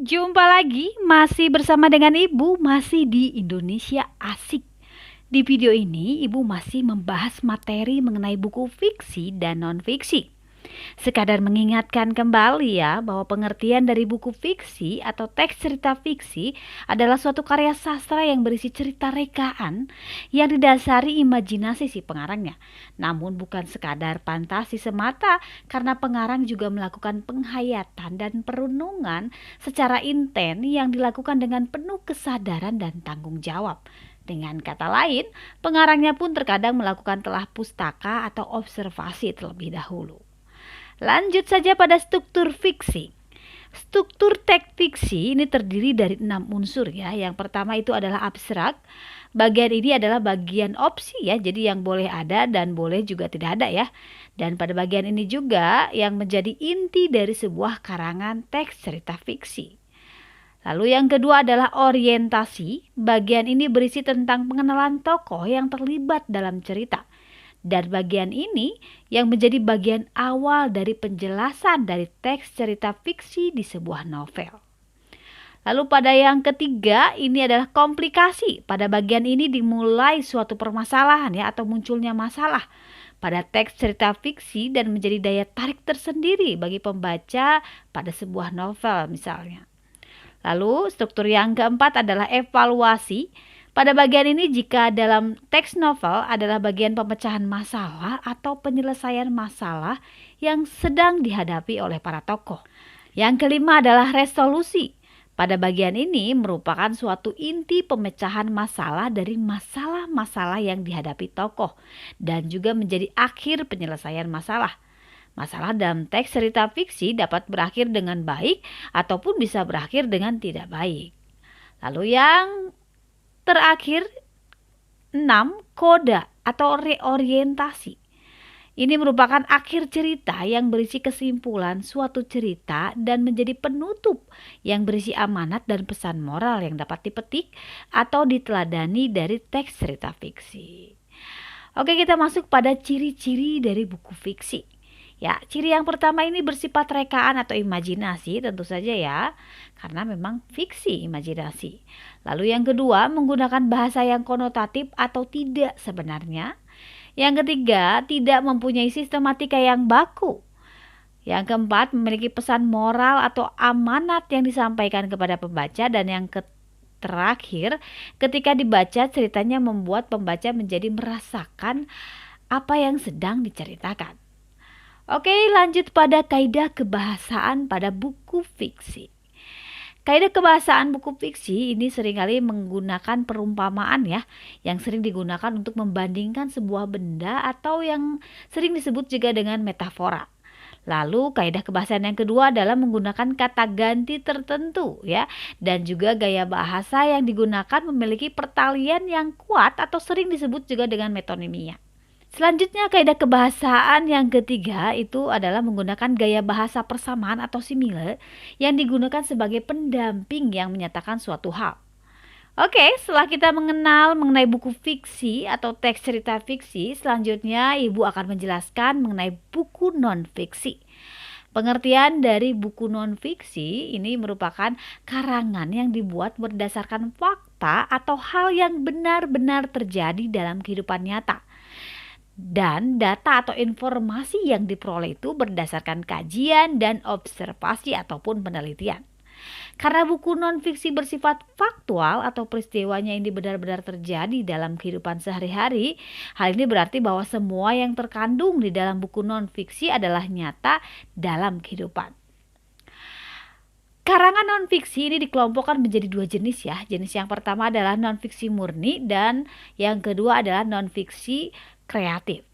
Jumpa lagi, masih bersama dengan Ibu, masih di Indonesia Asik. Di video ini, Ibu masih membahas materi mengenai buku fiksi dan non-fiksi. Sekadar mengingatkan kembali ya, bahwa pengertian dari buku fiksi atau teks cerita fiksi adalah suatu karya sastra yang berisi cerita rekaan yang didasari imajinasi si pengarangnya. Namun bukan sekadar fantasi semata, karena pengarang juga melakukan penghayatan dan perenungan secara intens yang dilakukan dengan penuh kesadaran dan tanggung jawab. Dengan kata lain, pengarangnya pun terkadang melakukan telah pustaka atau observasi terlebih dahulu. Lanjut saja pada struktur fiksi. Struktur teks fiksi ini terdiri dari 6 unsur ya. Yang pertama itu adalah abstrak. Bagian ini adalah bagian opsi ya. Jadi yang boleh ada dan boleh juga tidak ada ya. Dan pada bagian ini juga yang menjadi inti dari sebuah karangan teks cerita fiksi. Lalu yang kedua adalah orientasi. Bagian ini berisi tentang pengenalan tokoh yang terlibat dalam cerita. Dan bagian ini yang menjadi bagian awal dari penjelasan dari teks cerita fiksi di sebuah novel. Lalu pada yang ketiga ini adalah komplikasi. Pada bagian ini dimulai suatu permasalahan ya, atau munculnya masalah pada teks cerita fiksi dan menjadi daya tarik tersendiri bagi pembaca pada sebuah novel misalnya. Lalu struktur yang keempat adalah evaluasi. Pada bagian ini jika dalam teks novel adalah bagian pemecahan masalah atau penyelesaian masalah yang sedang dihadapi oleh para tokoh. Yang kelima adalah resolusi. Pada bagian ini merupakan suatu inti pemecahan masalah dari masalah-masalah yang dihadapi tokoh dan juga menjadi akhir penyelesaian masalah. Masalah dalam teks cerita fiksi dapat berakhir dengan baik ataupun bisa berakhir dengan tidak baik. Lalu yang terakhir 6, koda atau reorientasi. Ini merupakan akhir cerita yang berisi kesimpulan suatu cerita dan menjadi penutup yang berisi amanat dan pesan moral yang dapat dipetik atau diteladani dari teks cerita fiksi. Oke, kita masuk pada ciri-ciri dari buku fiksi. Ya, ciri yang pertama ini bersifat rekaan atau imajinasi tentu saja ya, karena memang fiksi imajinasi. Lalu yang kedua, menggunakan bahasa yang konotatif atau tidak sebenarnya. Yang ketiga, tidak mempunyai sistematika yang baku. Yang keempat, memiliki pesan moral atau amanat yang disampaikan kepada pembaca. Dan yang terakhir, ketika dibaca ceritanya membuat pembaca menjadi merasakan apa yang sedang diceritakan. Oke, lanjut pada kaidah kebahasaan pada buku fiksi. Kaidah kebahasaan buku fiksi ini seringkali menggunakan perumpamaan ya, yang sering digunakan untuk membandingkan sebuah benda atau yang sering disebut juga dengan metafora. Lalu kaidah kebahasaan yang kedua adalah menggunakan kata ganti tertentu ya, dan juga gaya bahasa yang digunakan memiliki pertalian yang kuat atau sering disebut juga dengan metonimia. Selanjutnya kaidah kebahasaan yang ketiga itu adalah menggunakan gaya bahasa persamaan atau simile yang digunakan sebagai pendamping yang menyatakan suatu hal. Oke, setelah kita mengenal mengenai buku fiksi atau teks cerita fiksi, selanjutnya Ibu akan menjelaskan mengenai buku non-fiksi. Pengertian dari buku non-fiksi ini merupakan karangan yang dibuat berdasarkan fakta atau hal yang benar-benar terjadi dalam kehidupan nyata. Dan data atau informasi yang diperoleh itu berdasarkan kajian dan observasi ataupun penelitian. Karena buku non-fiksi bersifat faktual atau peristiwanya ini benar-benar terjadi dalam kehidupan sehari-hari, hal ini berarti bahwa semua yang terkandung di dalam buku non-fiksi adalah nyata dalam kehidupan. Karangan non-fiksi ini dikelompokkan menjadi 2 jenis ya. Jenis yang pertama adalah non-fiksi murni dan yang kedua adalah non-fiksi kreatif.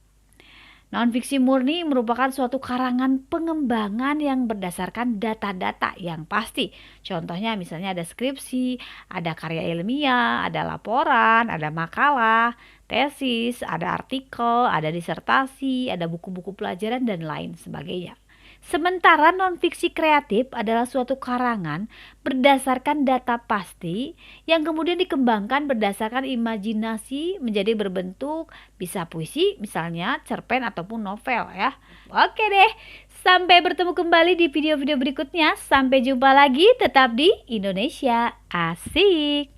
Non-fiksi murni merupakan suatu karangan pengembangan yang berdasarkan data-data yang pasti. Contohnya misalnya ada skripsi, ada karya ilmiah, ada laporan, ada makalah, tesis, ada artikel, ada disertasi, ada buku-buku pelajaran dan lain sebagainya. Sementara non-fiksi kreatif adalah suatu karangan berdasarkan data pasti yang kemudian dikembangkan berdasarkan imajinasi menjadi berbentuk bisa puisi misalnya, cerpen ataupun novel ya. Oke deh, Sampai bertemu kembali di video-video berikutnya. Sampai jumpa lagi, tetap di Indonesia Asik.